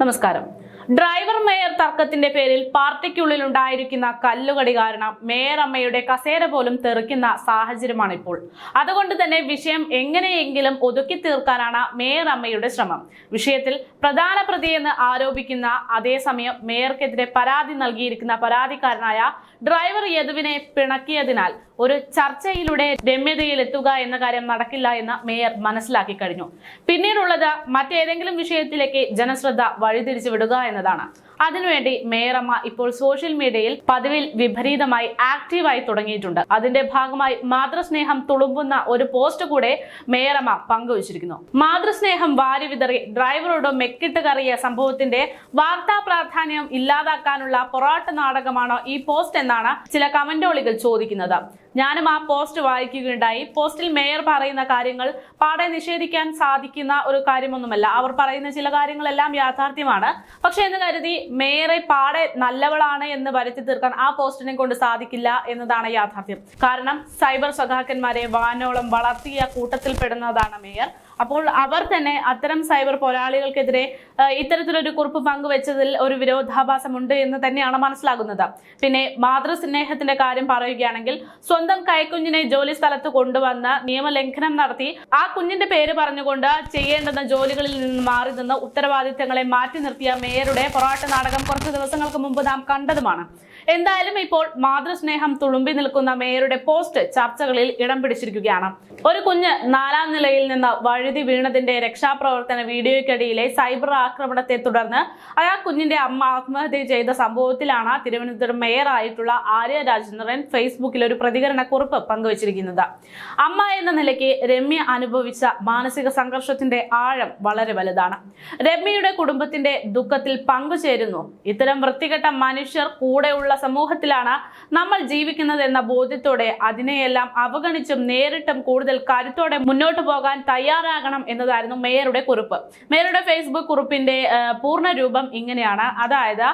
നമസ്കാരം. Driver mayor തർക്കത്തിന്റെ പേരിൽ പാർട്ടിക്കുള്ളിൽ ഉണ്ടായിരിക്കുന്ന കല്ലുകടി കാരണം മേയർ അമ്മയുടെ കസേര പോലും തെറിക്കുന്ന സാഹചര്യമാണ് ഇപ്പോൾ. അതുകൊണ്ട് തന്നെ വിഷയം എങ്ങനെയെങ്കിലും ഒതുക്കി തീർക്കാനാണ് മേയർ അമ്മയുടെ ശ്രമം. വിഷയത്തിൽ പ്രധാന പ്രതിയെന്ന് ആരോപിക്കുന്ന അതേസമയം മേയർക്കെതിരെ പരാതി നൽകിയിരിക്കുന്ന പരാതിക്കാരനായ ഡ്രൈവർ യദുവിനെ പിണക്കിയതിനാൽ ഒരു ചർച്ചയിലൂടെ രമ്യതയിലെത്തുക എന്ന കാര്യം നടക്കില്ല എന്ന് മേയർ മനസ്സിലാക്കി കഴിഞ്ഞു. പിന്നീടുള്ളത് മറ്റേതെങ്കിലും വിഷയത്തിലേക്ക് ജനശ്രദ്ധ വഴിതിരിച്ചു വിടുക എന്നതാണ്. അതിനുവേണ്ടി മേയറമ്മ ഇപ്പോൾ സോഷ്യൽ മീഡിയയിൽ പതിവിൽ വിപരീതമായി ആക്റ്റീവായി തുടങ്ങിയിട്ടുണ്ട്. അതിന്റെ ഭാഗമായി മാതൃസ്നേഹം തുളുമ്പുന്ന ഒരു പോസ്റ്റ് കൂടെ മേയറമ്മ പങ്കുവച്ചിരിക്കുന്നു. മാതൃസ്നേഹം വാരി വിതറി ഡ്രൈവറോട് മെക്കിട്ട് കറിയ സംഭവത്തിന്റെ വാർത്താ പ്രാധാന്യം ഇല്ലാതാക്കാനുള്ള പൊറാട്ട് നാടകമാണോ ഈ പോസ്റ്റ് എന്നാണ് ചില കമന്റോളികൾ ചോദിക്കുന്നത്. ഞാനും ആ പോസ്റ്റ് വായിക്കുകയുണ്ടായി. പോസ്റ്റിൽ മേയർ പറയുന്ന കാര്യങ്ങൾ പാടെ നിഷേധിക്കാൻ സാധിക്കുന്ന ഒരു കാര്യമൊന്നുമല്ല. അവർ പറയുന്ന ചില കാര്യങ്ങളെല്ലാം യാഥാർത്ഥ്യമാണ്. പക്ഷെ എന്ന് കരുതി മേയറെ പാടെ നല്ലവളാണ് എന്ന് വരുത്തി തീർക്കാൻ ആ പോസ്റ്റിനെ കൊണ്ട് സാധിക്കില്ല എന്നതാണ് യാഥാർത്ഥ്യം. കാരണം സൈബർ സഖാക്കന്മാരെ വാനോളം വളർത്തിയ കൂട്ടത്തിൽപ്പെടുന്നതാണ് മേയർ. അപ്പോൾ അവർ തന്നെ അത്തരം സൈബർ പോരാളികൾക്കെതിരെ ഇത്തരത്തിലൊരു കുറിപ്പ് പങ്കുവെച്ചതിൽ ഒരു വിരോധാഭാസമുണ്ട് എന്ന് തന്നെയാണ് മനസ്സിലാകുന്നത്. പിന്നെ മാതൃസ്നേഹത്തിന്റെ കാര്യം പറയുകയാണെങ്കിൽ സ്വന്തം കൈക്കുഞ്ഞിനെ ജോലി സ്ഥലത്ത് കൊണ്ടുവന്ന് നിയമലംഘനം നടത്തി ആ കുഞ്ഞിന്റെ പേര് പറഞ്ഞുകൊണ്ട് ചെയ്യേണ്ടുന്ന ജോലികളിൽ നിന്ന് മാറി നിന്ന് ഉത്തരവാദിത്തങ്ങളെ മാറ്റി നിർത്തിയ മേയറുടെ പൊറാട്ട് നാടകം കുറച്ച് ദിവസങ്ങൾക്ക് മുമ്പ് നാം കണ്ടതുമാണ്. എന്തായാലും ഇപ്പോൾ മാതൃസ്നേഹം തുളുമ്പി നിൽക്കുന്ന മേയറുടെ പോസ്റ്റ് ചർച്ചകളിൽ ഇടം പിടിച്ചിരിക്കുകയാണ്. ഒരു കുഞ്ഞ് 4ാം നിലയിൽ നിന്ന് വഴുതി വീണതിന്റെ രക്ഷാപ്രവർത്തന വീഡിയോയ്ക്കിടയിലെ സൈബർ ആക്രമണത്തെ തുടർന്ന് ആ കുഞ്ഞിന്റെ അമ്മ ആത്മഹത്യ ചെയ്ത സംഭവത്തിലാണ് തിരുവനന്തപുരം മേയർ ആയിട്ടുള്ള ആര്യ രാജേന്ദ്രൻ ഫേസ്ബുക്കിൽ ഒരു പ്രതികരണ കുറിപ്പ് പങ്കുവച്ചിരിക്കുന്നത്. അമ്മ എന്ന നിലയ്ക്ക് രമ്യ അനുഭവിച്ച മാനസിക സംഘർഷത്തിന്റെ ആഴം വളരെ വലുതാണ്. രമ്യയുടെ കുടുംബത്തിന്റെ ദുഃഖത്തിൽ പങ്കുചേരുന്നു. ഇത്തരം വൃത്തികെട്ട മനുഷ്യർ കൂടെയുള്ള സമൂഹത്തിലാണ് നമ്മൾ ജീവിക്കുന്നത് എന്ന ബോധ്യത്തോടെ അതിനെയെല്ലാം അവഗണിച്ചും നേരിട്ടും കൂടുതൽ കരുത്തോടെ മുന്നോട്ട് പോകാൻ തയ്യാറാകണം എന്നതായിരുന്നു മേയറുടെ കുറിപ്പ്. മേയറുടെ ഫേസ്ബുക്ക് കുറിപ്പിന്റെ പൂർണ്ണ രൂപം ഇങ്ങനെയാണ്. അതായത്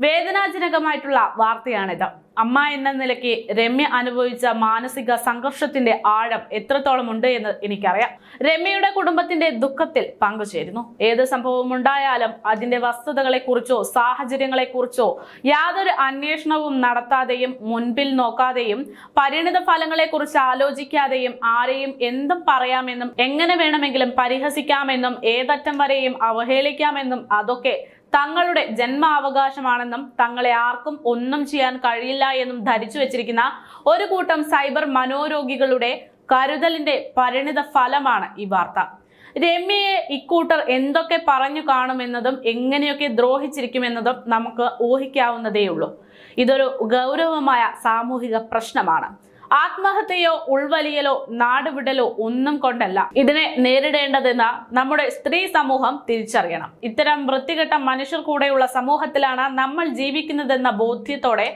വേദനാജനകമായിട്ടുള്ള വാർത്തയാണിത്. അമ്മ എന്ന നിലയ്ക്ക് രമ്യ അനുഭവിച്ച മാനസിക സംഘർഷത്തിന്റെ ആഴം എത്രത്തോളം ഉണ്ട് എന്ന് എനിക്കറിയാം. രമ്യയുടെ കുടുംബത്തിന്റെ ദുഃഖത്തിൽ പങ്കുചേരുന്നു. ഏത് സംഭവം ഉണ്ടായാലും അതിന്റെ വസ്തുതകളെ കുറിച്ചോ സാഹചര്യങ്ങളെ കുറിച്ചോ യാതൊരു അന്വേഷണവും നടത്താതെയും മുൻപിൽ നോക്കാതെയും പരിണിത ഫലങ്ങളെ കുറിച്ച് ആലോചിക്കാതെയും ആരെയും എന്തും പറയാമെന്നും എങ്ങനെ വേണമെങ്കിലും പരിഹസിക്കാമെന്നും ഏതറ്റം വരെയും അവഹേളിക്കാമെന്നും അതൊക്കെ തങ്ങളുടെ ജന്മാവകാശമാണെന്നും തങ്ങളെ ആർക്കും ഒന്നും ചെയ്യാൻ കഴിയില്ല എന്നും ധരിച്ചു വെച്ചിരിക്കുന്ന ഒരു കൂട്ടം സൈബർ മനോരോഗികളുടെ കരുതലിന്റെ പരിണിത ഫലമാണ് ഈ വാർത്ത. രമ്യയെ ഇക്കൂട്ടർ എന്തൊക്കെ പറഞ്ഞു കാണുമെന്നതും എങ്ങനെയൊക്കെ ദ്രോഹിച്ചിരിക്കുമെന്നതും നമുക്ക് ഊഹിക്കാവുന്നതേയുള്ളൂ. ഇതൊരു ഗൗരവമായ സാമൂഹിക പ്രശ്നമാണ്. ആത്മഹത്യയോ ഉൾവലിയലോ നാടുവിടലോ ഒന്നും കൊണ്ടല്ല ഇതിനെ നേരിടേണ്ടതെന്ന് നമ്മുടെ സ്ത്രീ സമൂഹം തിരിച്ചറിയണം. ഇത്തരം വൃത്തികെട്ട മനുഷ്യർ കൂടെയുള്ള സമൂഹത്തിലാണ് നമ്മൾ ജീവിക്കുന്നതെന്ന ബോധ്യത്തോടെ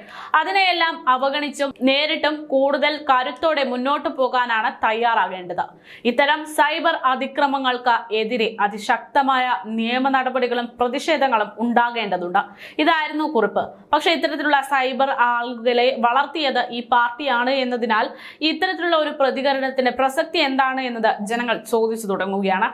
അതിനെയെല്ലാം അവഗണിച്ചും നേരിട്ടും കൂടുതൽ കരുത്തോടെ മുന്നോട്ട് പോകാനാണ് തയ്യാറാകേണ്ടത്. ഇത്തരം സൈബർ അതിക്രമങ്ങൾക്ക് എതിരെ അതിശക്തമായ നിയമ നടപടികളും പ്രതിഷേധങ്ങളും ഉണ്ടാകേണ്ടതുണ്ട്. ഇതായിരുന്നു കുറിപ്പ്. പക്ഷെ ഇത്തരത്തിലുള്ള സൈബർ ആളുകളെ വളർത്തിയത് ഈ പാർട്ടിയാണ് എന്നതിനാൽ ഇത്തരത്തിലുള്ള ഒരു പ്രതികരണത്തിന്റെ പ്രസക്തി എന്താണ് എന്നത് ജനങ്ങൾ ചോദിച്ചു തുടങ്ങുകയാണ്.